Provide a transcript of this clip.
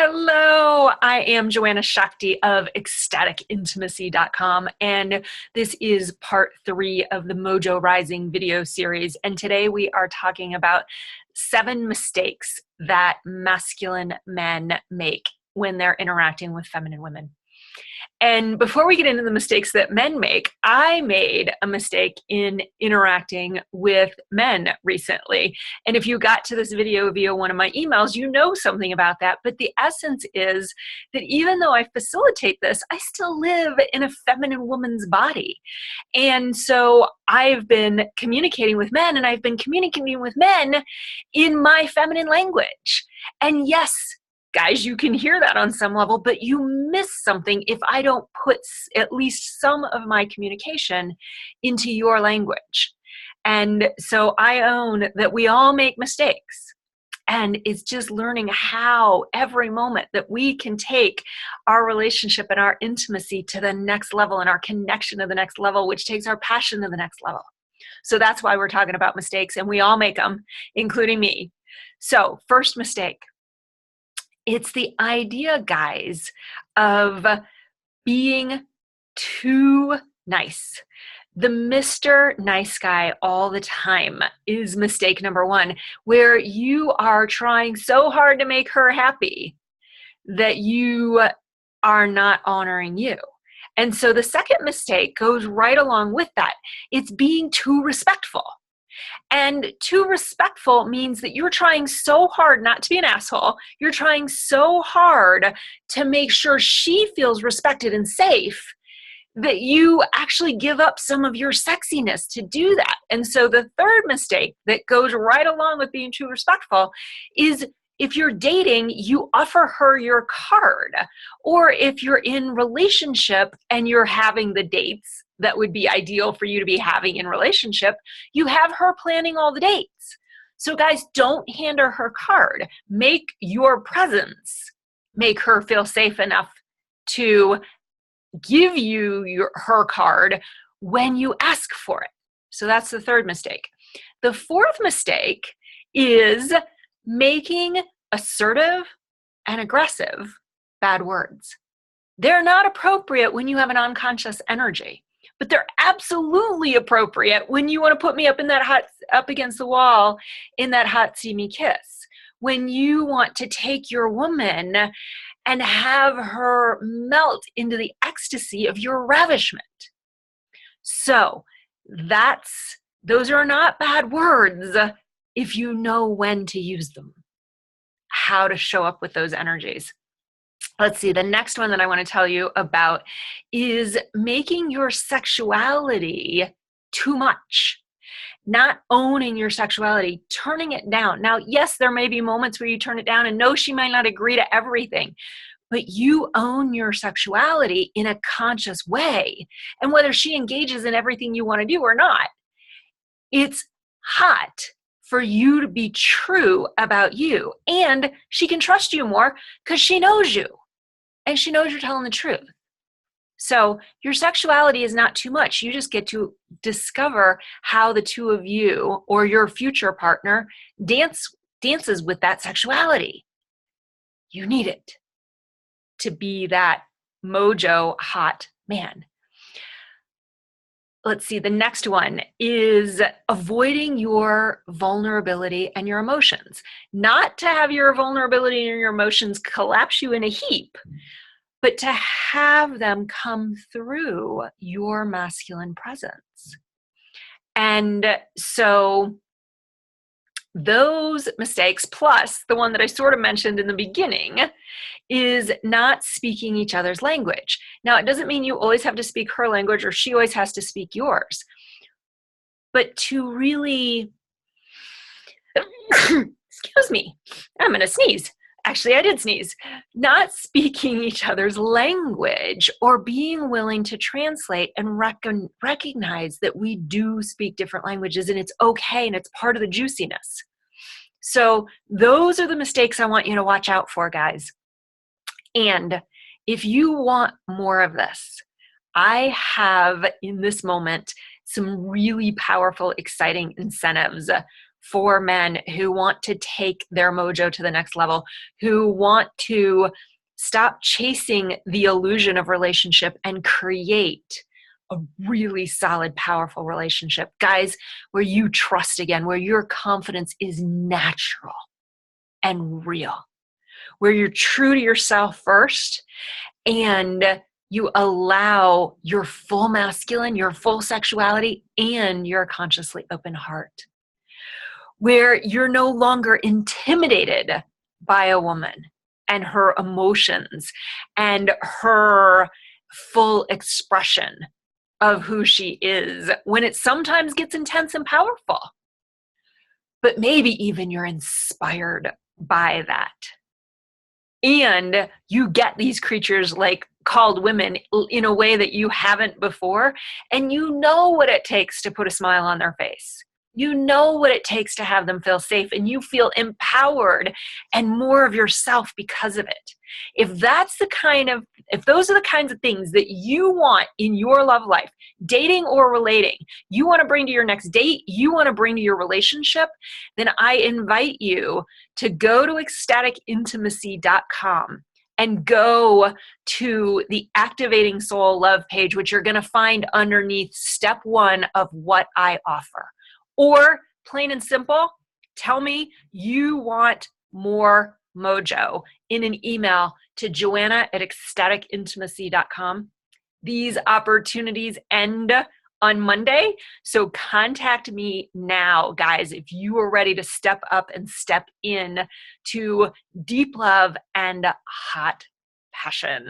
Hello, I am Joanna Shakti of ecstaticintimacy.com, and this is part 3 of the Mojo Rising video series. And today we are talking about 7 mistakes that masculine men make when they're interacting with feminine women. And before we get into the mistakes that men make, I made a mistake in interacting with men recently. And if you got to this video via one of my emails, you know something about that. But the essence is that even though I facilitate this, I still live in a feminine woman's body. And so I've been communicating with men, and I've been communicating with men in my feminine language. And yes, guys, you can hear that on some level, but you miss something if I don't put at least some of my communication into your language. And so I own that we all make mistakes. And it's just learning how every moment that we can take our relationship and our intimacy to the next level and our connection to the next level, which takes our passion to the next level. So that's why we're talking about mistakes, and we all make them, including me. So first mistake. It's the idea, guys, of being too nice. The Mr. Nice Guy all the time is mistake number 1, where you are trying so hard to make her happy that you are not honoring you. And so the second mistake goes right along with that. It's being too respectful. And too respectful means that you're trying so hard not to be an asshole. You're trying so hard to make sure she feels respected and safe that you actually give up some of your sexiness to do that. And so the third mistake that goes right along with being too respectful is if you're dating, you offer her your card. Or if you're in relationship and you're having the dates that would be ideal for you to be having in relationship, you have her planning all the dates. So guys, don't hand her her card. Make your presence make her feel safe enough to give you her card when you ask for it. So that's the third mistake. The fourth mistake is making assertive and aggressive bad words. They're not appropriate when you have an unconscious energy, but they're absolutely appropriate when you want to put me up against the wall in that hot steamy kiss. When you want to take your woman and have her melt into the ecstasy of your ravishment. So those are not bad words if you know when to use them, how to show up with those energies. Let's see, the next one that I want to tell you about is making your sexuality too much. Not owning your sexuality, turning it down. Now, yes, there may be moments where you turn it down, and no, she might not agree to everything, but you own your sexuality in a conscious way. And whether she engages in everything you want to do or not, it's hot for you to be true about you. And she can trust you more because she knows you. And she knows you're telling the truth. So your sexuality is not too much. You just get to discover how the two of you or your future partner dances with that sexuality. You need it to be that mojo hot man. Let's see, the next one is avoiding your vulnerability and your emotions. Not to have your vulnerability and your emotions collapse you in a heap, but to have them come through your masculine presence. And so those mistakes, plus the one that I sort of mentioned in the beginning, is not speaking each other's language. Now, it doesn't mean you always have to speak her language or she always has to speak yours. But to really, excuse me, I'm going to sneeze. Actually, I did sneeze. Not speaking each other's language or being willing to translate and recognize that we do speak different languages and it's okay and it's part of the juiciness. So those are the mistakes I want you to watch out for, guys. And if you want more of this, I have in this moment some really powerful, exciting incentives for men who want to take their mojo to the next level, who want to stop chasing the illusion of relationship and create a really solid, powerful relationship. Guys, where you trust again, where your confidence is natural and real, where you're true to yourself first and you allow your full masculine, your full sexuality, and your consciously open heart, where you're no longer intimidated by a woman and her emotions and her full expression of who she is when it sometimes gets intense and powerful. But maybe even you're inspired by that. And you get these creatures like called women in a way that you haven't before. And you know what it takes to put a smile on their face. You know what it takes to have them feel safe, and you feel empowered and more of yourself because of it. If those are the kinds of things that you want in your love life, dating or relating, you want to bring to your next date, you want to bring to your relationship, then I invite you to go to ecstaticintimacy.com and go to the Activating Soul Love page, which you're going to find underneath step 1 of what I offer. Or plain and simple, tell me you want more mojo in an email to Joanna@ecstaticintimacy.com. These opportunities end on Monday, so contact me now, guys, if you are ready to step up and step in to deep love and hot passion.